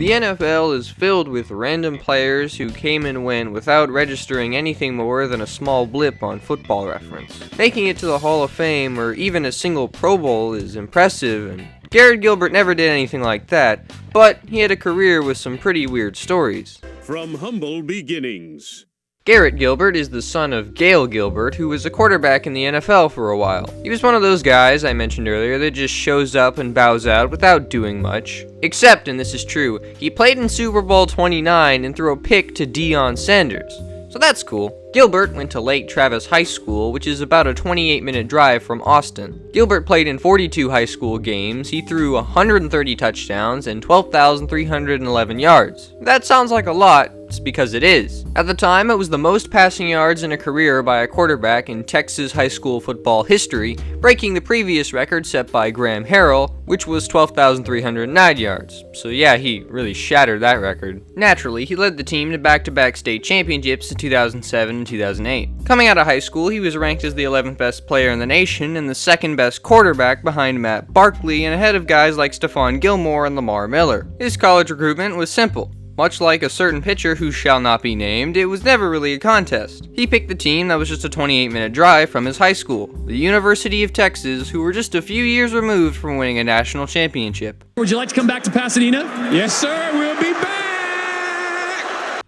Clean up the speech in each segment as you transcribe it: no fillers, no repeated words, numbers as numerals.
The NFL is filled with random players who came and went without registering anything more than a small blip on Football Reference. Making it to the Hall of Fame or even a single Pro Bowl is impressive, and Garrett Gilbert never did anything like that, but he had a career with some pretty weird stories. From humble beginnings. Garrett Gilbert is the son of Gail Gilbert, who was a quarterback in the NFL for a while. He was one of those guys I mentioned earlier that just shows up and bows out without doing much. Except, and this is true, he played in Super Bowl 29 and threw a pick to Deion Sanders. So that's cool. Gilbert went to Lake Travis High School, which is about a 28-minute drive from Austin. Gilbert played in 42 high school games, he threw 130 touchdowns and 12,311 yards. That sounds like a lot, it's because it is. At the time, it was the most passing yards in a career by a quarterback in Texas high school football history, breaking the previous record set by Graham Harrell, which was 12,309 yards. So yeah, he really shattered that record. Naturally, he led the team to back-to-back state championships in 2007 and 2008. Coming out of high school, he was ranked as the 11th best player in the nation and the second best quarterback behind Matt Barkley and ahead of guys like Stephon Gilmore and Lamar Miller. His college recruitment was simple. Much like a certain pitcher who shall not be named, it was never really a contest. He picked the team that was just a 28-minute drive from his high school, the University of Texas, who were just a few years removed from winning a national championship. Would you like to come back to Pasadena? Yes, sir, we'll be back!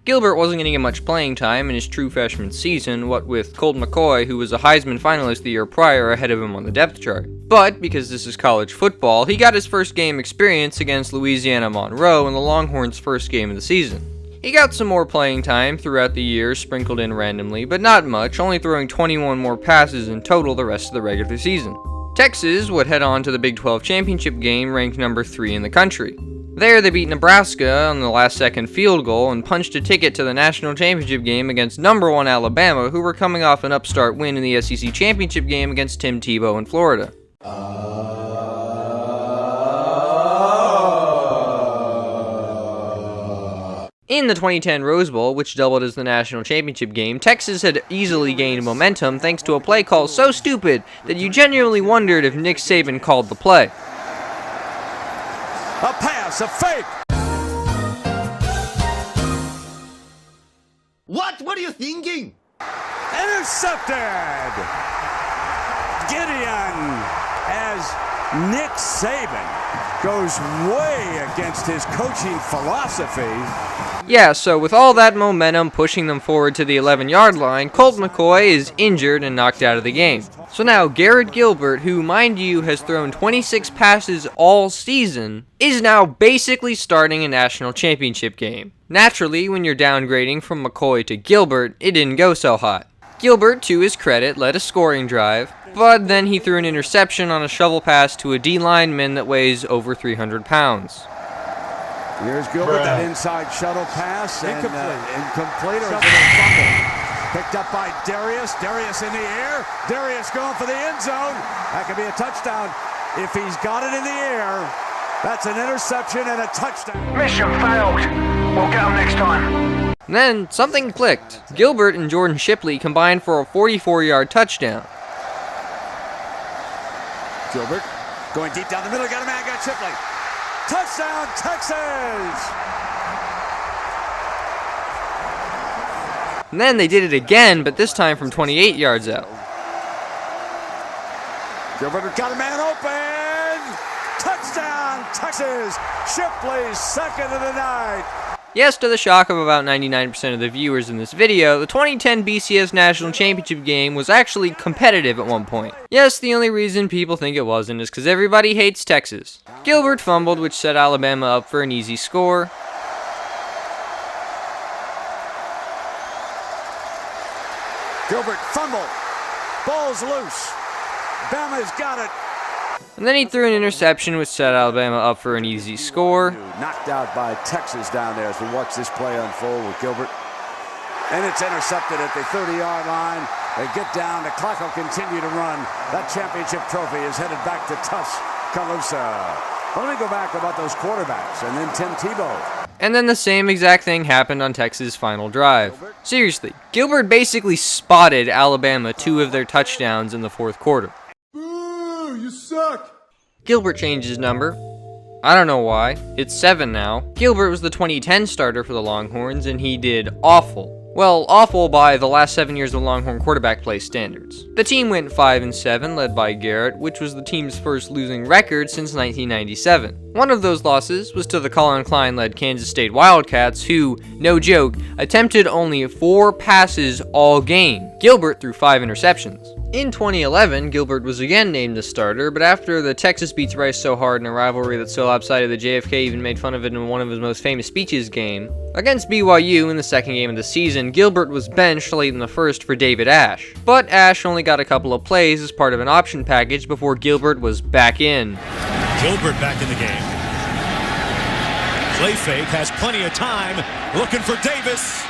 Gilbert wasn't going to get much playing time in his true freshman season, what with Colt McCoy, who was a Heisman finalist the year prior, ahead of him on the depth chart. But, because this is college football, he got his first game experience against Louisiana Monroe in the Longhorns' first game of the season. He got some more playing time throughout the year, sprinkled in randomly, but not much, only throwing 21 more passes in total the rest of the regular season. Texas would head on to the Big 12 championship game ranked number 3 in the country. There, they beat Nebraska on the last-second field goal and punched a ticket to the national championship game against number 1 Alabama, who were coming off an upstart win in the SEC championship game against Tim Tebow in Florida. In the 2010 Rose Bowl, which doubled as the national championship game, Texas had easily gained momentum thanks to a play call so stupid that you genuinely wondered if Nick Saban called the play. A pass, a fake. What are you thinking? Intercepted. Gideon, as Nick Saban goes way against his coaching philosophy. Yeah, so with all that momentum pushing them forward to the 11-yard line, Colt McCoy is injured and knocked out of the game. So now Garrett Gilbert, who, mind you, has thrown 26 passes all season, is now basically starting a national championship game. Naturally, when you're downgrading from McCoy to Gilbert, it didn't go so hot. Gilbert, to his credit, led a scoring drive, but then he threw an interception on a shovel pass to a D lineman that weighs over 300 pounds. Here's Gilbert, that inside shuttle pass, and incomplete or fumble. Picked up by Darius. Darius in the air. Darius going for the end zone. That could be a touchdown. If he's got it in the air, that's an interception and a touchdown. Mission failed. We'll get them next time. And then something clicked. Gilbert and Jordan Shipley combined for a 44-yard touchdown. Gilbert going deep down the middle. Got a man, got Shipley. Touchdown, Texas! And then they did it again, but this time from 28 yards out. Gilbert got a man open! Touchdown, Texas! Shipley's second of the night. Yes, to the shock of about 99% of the viewers in this video, the 2010 BCS National Championship game was actually competitive at one point. Yes, the only reason people think it wasn't is because everybody hates Texas. Gilbert fumbled, which set Alabama up for an easy score. Gilbert fumble. Ball's loose. Bama's got it. And then he threw an interception, which set Alabama up for an easy score. Knocked out by Texas down there as we watch this play unfold with Gilbert. And it's intercepted at the 30-yard line. They get down. The clock will continue to run. That championship trophy is headed back to Tuscaloosa. But let me go back about those quarterbacks and then Tim Tebow. And then the same exact thing happened on Texas' final drive. Seriously, Gilbert basically spotted Alabama 2 of their touchdowns in the fourth quarter. Boo! You suck! Gilbert changed his number. I don't know why. It's 7 now. Gilbert was the 2010 starter for the Longhorns, and he did awful. Well, awful by the last 7 years of Longhorn quarterback play standards. The team went 5-7, led by Garrett, which was the team's first losing record since 1997. One of those losses was to the Colin Klein-led Kansas State Wildcats, who, no joke, attempted only 4 passes all game. Gilbert threw 5 interceptions. In 2011, Gilbert was again named the starter, but after the Texas beats Rice so hard in a rivalry that's so lopsided that JFK even made fun of it in one of his most famous speeches game, against BYU in the second game of the season, Gilbert was benched late in the first for David Ash. But Ash only got a couple of plays as part of an option package before Gilbert was back in. Gilbert back in the game. Play fake, has plenty of time, looking for Davis.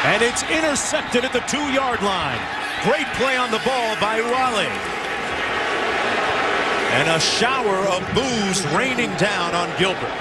And it's intercepted at the 2-yard line. Great play on the ball by Raleigh. And a shower of boos raining down on Gilbert.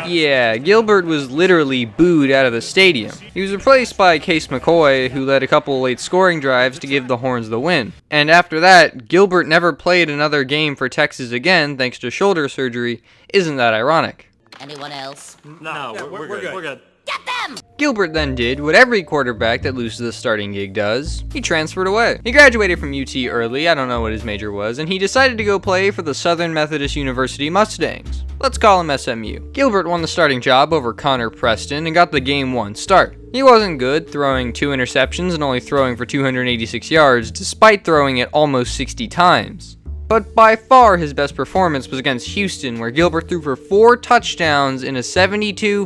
Yeah, Gilbert was literally booed out of the stadium. He was replaced by Case McCoy, who led a couple late scoring drives to give the Horns the win. And after that, Gilbert never played another game for Texas again thanks to shoulder surgery. Isn't that ironic? Anyone else? No, we're good. We're good. Get them! Gilbert then did what every quarterback that loses the starting gig does. He transferred away. He graduated from UT early, I don't know what his major was, and he decided to go play for the Southern Methodist University Mustangs. Let's call him SMU. Gilbert won the starting job over Connor Preston and got the game 1 start. He wasn't good, throwing 2 interceptions and only throwing for 286 yards, despite throwing it almost 60 times. But by far his best performance was against Houston, where Gilbert threw for 4 touchdowns in a 72-42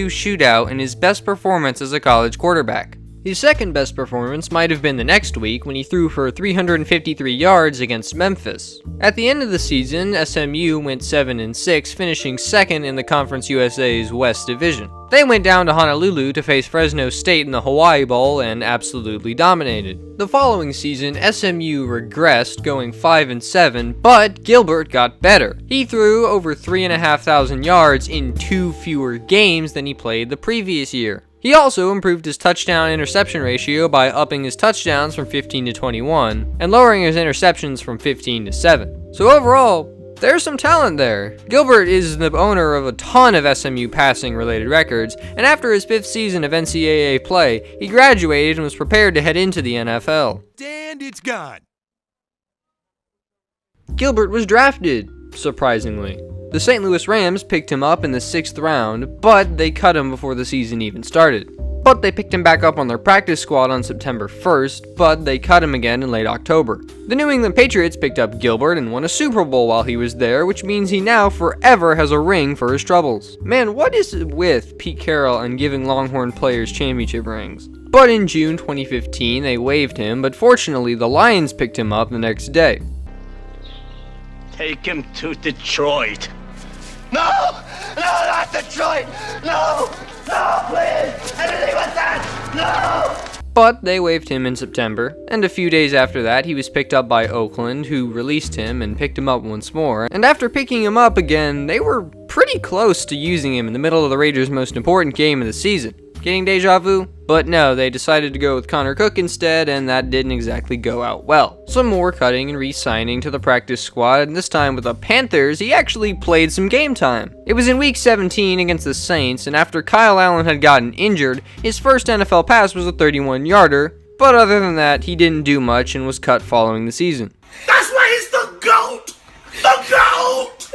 shootout in his best performance as a college quarterback. His second best performance might have been the next week when he threw for 353 yards against Memphis. At the end of the season, SMU went 7-6, finishing second in the Conference USA's West Division. They went down to Honolulu to face Fresno State in the Hawaii Bowl and absolutely dominated. The following season, SMU regressed, going 5-7, but Gilbert got better. He threw over 3,500 yards in 2 fewer games than he played the previous year. He also improved his touchdown-interception ratio by upping his touchdowns from 15 to 21 and lowering his interceptions from 15 to 7. So overall, there's some talent there. Gilbert is the owner of a ton of SMU passing-related records, and after his 5th season of NCAA play, he graduated and was prepared to head into the NFL. And it's gone. Gilbert was drafted, surprisingly. The St. Louis Rams picked him up in the 6th round, but they cut him before the season even started. But they picked him back up on their practice squad on September 1st, but they cut him again in late October. The New England Patriots picked up Gilbert and won a Super Bowl while he was there, which means he now forever has a ring for his troubles. Man, what is it with Pete Carroll and giving Longhorn players championship rings? But in June 2015, they waived him, but fortunately the Lions picked him up the next day. Take him to Detroit. No! No, not Detroit! No! No, please! Anything but that! No! But they waived him in September, and a few days after that, he was picked up by Oakland, who released him and picked him up once more. And after picking him up again, they were pretty close to using him in the middle of the Raiders' most important game of the season. Getting deja vu? But no, they decided to go with Connor Cook instead, and that didn't exactly go out well. Some more cutting and re-signing to the practice squad, and this time with the Panthers, he actually played some game time. It was in week 17 against the Saints, and after Kyle Allen had gotten injured, his first NFL pass was a 31-yarder, but other than that, he didn't do much and was cut following the season. That's why he's the GOAT! The GOAT!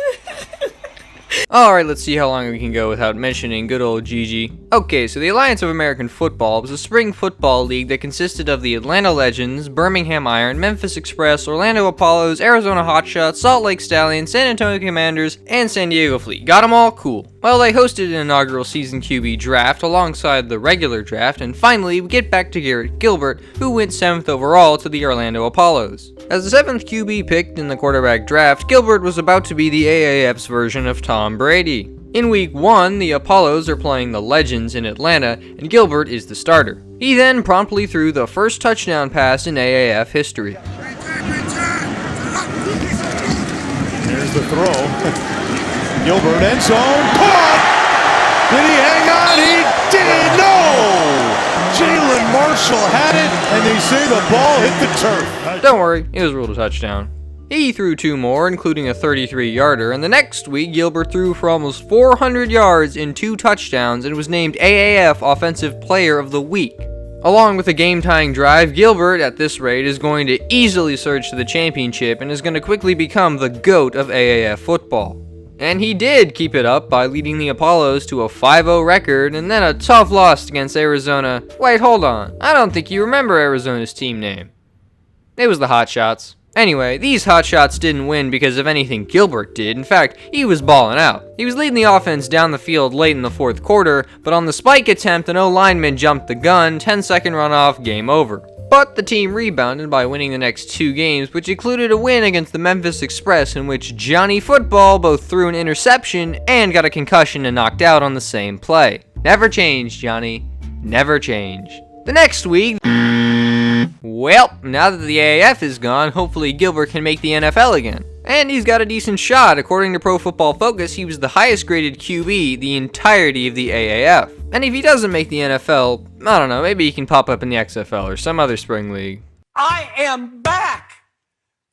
Alright, let's see how long we can go without mentioning good old Gigi. Okay, so the Alliance of American Football was a spring football league that consisted of the Atlanta Legends, Birmingham Iron, Memphis Express, Orlando Apollos, Arizona Hotshots, Salt Lake Stallions, San Antonio Commanders, and San Diego Fleet. Got them all? Cool. Well, they hosted an inaugural season QB draft alongside the regular draft, and finally we get back to Garrett Gilbert, who went 7th overall to the Orlando Apollos. As the 7th QB picked in the quarterback draft, Gilbert was about to be the AAF's version of Tom Brady. In week 1, the Apollos are playing the Legends in Atlanta, and Gilbert is the starter. He then promptly threw the first touchdown pass in AAF history. There's the throw. Gilbert, end zone, caught! Did he hang on? He did! No! Jalen Marshall Marshall had it, and they say the ball hit the turf. Don't worry, it was ruled a touchdown. He threw 2 more, including a 33-yarder, and the next week Gilbert threw for almost 400 yards in 2 touchdowns and was named AAF Offensive Player of the Week. Along with a game-tying drive, Gilbert, at this rate, is going to easily surge to the championship and is going to quickly become the GOAT of AAF football. And he did keep it up by leading the Apollos to a 5-0 record and then a tough loss against Arizona. Wait, hold on. I don't think you remember Arizona's team name. It was the Hotshots. Anyway, these Hotshots didn't win because of anything Gilbert did. In fact, he was balling out. He was leading the offense down the field late in the 4th quarter, but on the spike attempt, an O-lineman jumped the gun, 10-second runoff, game over. But the team rebounded by winning the next 2 games, which included a win against the Memphis Express in which Johnny Football both threw an interception and got a concussion and knocked out on the same play. Never change, Johnny. Never change. The next week, well, now that the AAF is gone, hopefully Gilbert can make the NFL again. And he's got a decent shot. According to Pro Football Focus, he was the highest graded QB the entirety of the AAF. And if he doesn't make the NFL, I don't know, maybe he can pop up in the XFL or some other spring league. I am back!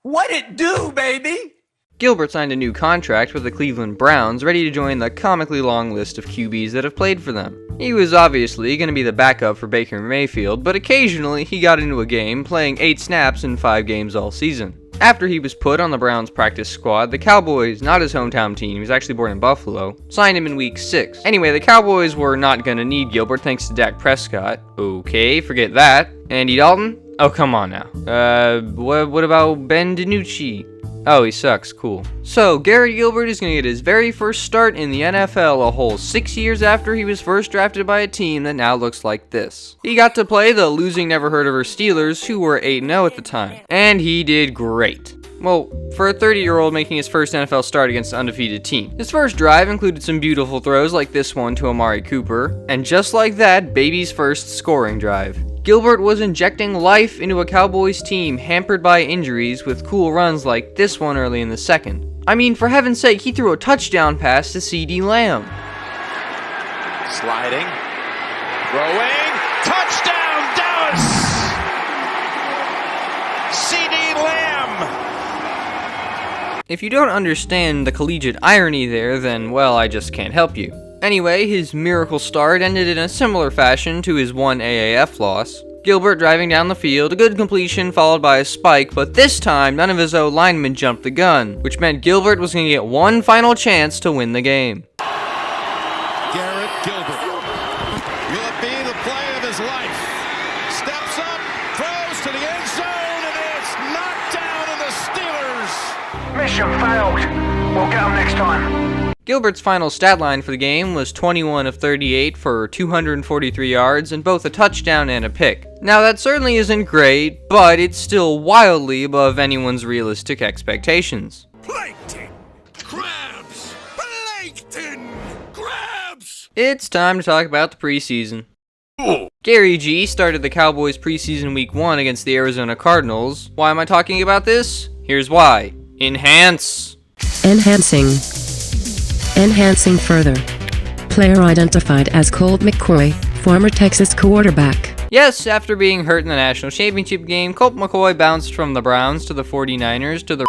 What it do, baby? Gilbert signed a new contract with the Cleveland Browns, ready to join the comically long list of QBs that have played for them. He was obviously going to be the backup for Baker Mayfield, but occasionally he got into a game, playing 8 snaps in 5 games all season. After he was put on the Browns practice squad, the Cowboys, not his hometown team, he was actually born in Buffalo, signed him in week 6. Anyway, the Cowboys were not going to need Gilbert thanks to Dak Prescott. Okay, forget that. Andy Dalton? Oh, come on now. What about Ben DiNucci? Oh, he sucks. Cool. So, Garrett Gilbert is going to get his very first start in the NFL a whole 6 years after he was first drafted by a team that now looks like this. He got to play the losing never heard of her Steelers, who were 8-0 at the time. And he did great. Well, for a 30-year-old making his first NFL start against an undefeated team. His first drive included some beautiful throws like this one to Amari Cooper, and just like that, baby's first scoring drive. Gilbert was injecting life into a Cowboys team hampered by injuries with cool runs like this one early in the 2nd. I mean, for heaven's sake, he threw a touchdown pass to CeeDee Lamb. Sliding, throwing, touchdown Dallas! CeeDee Lamb! If you don't understand the collegiate irony there, then, well, I just can't help you. Anyway, his miracle start ended in a similar fashion to his one AAF loss. Gilbert driving down the field, a good completion followed by a spike, but this time none of his O-linemen jumped the gun, which meant Gilbert was going to get one final chance to win the game. Garrett Gilbert will be the play of his life. Steps up, throws to the end zone, and it's knocked down in the Steelers. Mission failed. We'll get them next time. Gilbert's final stat line for the game was 21 of 38 for 243 yards and both a touchdown and a pick. Now that certainly isn't great, but it's still wildly above anyone's realistic expectations. Plankton! Crabs! Plankton! Crabs! It's time to talk about the preseason. Gary G started the Cowboys preseason week 1 against the Arizona Cardinals. Why am I talking about this? Here's why. Enhance. Enhancing further. Player identified as Colt McCoy, former Texas quarterback. Yes, after being hurt in the national championship game, Colt McCoy bounced from the Browns to the 49ers to the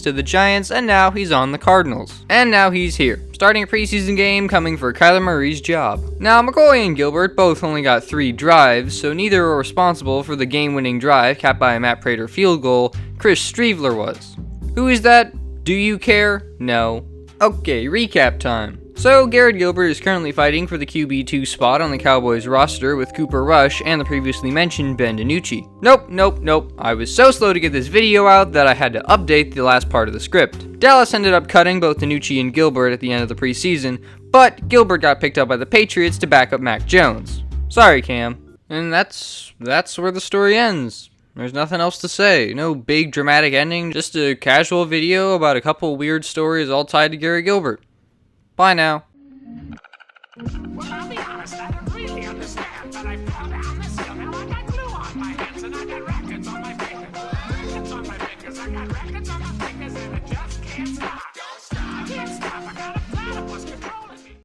to the Giants, and now he's on the Cardinals. And now he's here, starting a preseason game coming for Kyler Murray's job. Now, McCoy and Gilbert both only got 3 drives, so neither were responsible for the game-winning drive capped by a Matt Prater field goal. Chris Streveler was. Who is that? Do you care? No. Okay, recap time. So, Garrett Gilbert is currently fighting for the QB2 spot on the Cowboys roster with Cooper Rush and the previously mentioned Ben DiNucci. Nope. I was so slow to get this video out that I had to update the last part of the script. Dallas ended up cutting both DiNucci and Gilbert at the end of the preseason, but Gilbert got picked up by the Patriots to back up Mac Jones. Sorry, Cam. And that's where the story ends. There's nothing else to say. No big dramatic ending, just a casual video about a couple weird stories all tied to Garrett Gilbert. Bye now. Well, I'll be honest, I don't really understand, but I fell down this hill and I got glue on my hands and I got rackets on my fingers. Rackets on my fingers, I got rackets on my fingers and I just can't stop.